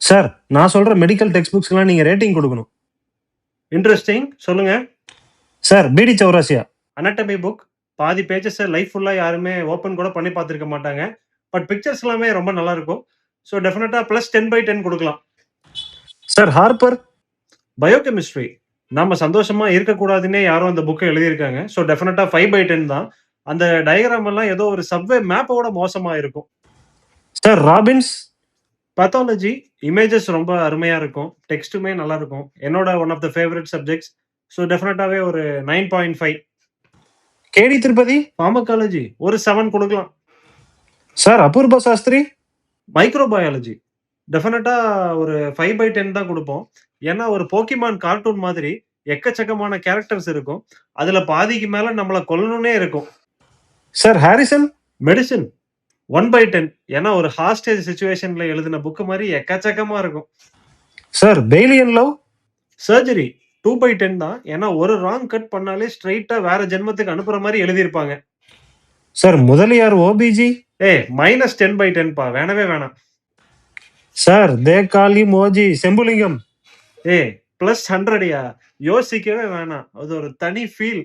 Sir, நான் சொல்ற medical text புக்ஸ்க்குலாம் நீங்க ரேட்டிங் குடுக்கணும். இன்ட்ரஸ்டிங். சொல்லுங்க. Sir, B D Chaurasia. Anatomy book. பாதி பேஜஸ லைஃப் ஃபுல்லா யாருமே ஓப்பன் கூட பண்ணி பார்த்திருக்க மாட்டாங்க. பட் பிக்சர்ஸ் எல்லாமே ரொம்ப நல்லா இருக்கும். ஸோ டெஃபினட்டா ப்ளஸ் 10/10 குடுக்கலாம். Sir, Harper. பயோகெமிஸ்ட்ரி. நாம சந்தோஷமா இருக்கக்கூடாதுன்னே யாரோ அந்த புக்க எழுதியிருக்காங்க. ஸோ டெஃபினட்டா 5/10 தான். அந்த டயகிராம் எல்லாம் ஏதோ ஒரு சப்வே மேப்போட மோசமா இருக்கும். Sir, Robbins. பாத்தாலஜி. இமேஜஸ் ரொம்ப அருமையா இருக்கும். டெக்ஸ்ட்டுமே நல்லா இருக்கும். என்னோட one of the favourite subjects. So டெஃபினட்டாவே ஒரு 9.5. கேடி திருப்பதி. பார்மகாலஜி ஒரு 7 குடுக்கலாம். சார், அபூர்வ சாஸ்திரி. மைக்ரோபயாலஜி. டெஃபினட்டா ஒரு 5/10 தான் குடுப்போம். ஏன்னா ஒரு போக்கிமான் கார்ட்டூன் மாதிரி எக்கச்சக்கமான கேரக்டர்ஸ் இருக்கும். அதுல பாதிக்கு மேல நம்மள கொல்லணும்னே இருக்கும். Sir, Harrison. மெடிசின் 1/10. ஏன்னா ஒரு ஹாஸ்டேஜ் சிச்சுவேஷன்ல எழுதின புக் மாரி எக்கச்சக்கமா இருக்கும். Sir, Bailey and love. Surgery 2/10 தான். ஏன்னா ஒரு ராங் கட் பண்ணாலே ஸ்ட்ரெய்ட்டா வேற ஜென்மத்துக்கு அனுப்புற மாரி எழுதியிருப்பாங்க. Sir, Mudaliar OBG. -10/10 பா. வேணவே வேணாம். சார், தே கால் ஹிம் ஓஜி செம்புலிங்கம். +100யா. யோசிக்கவே வேணாம். அது ஒரு தனி ஃபீல்.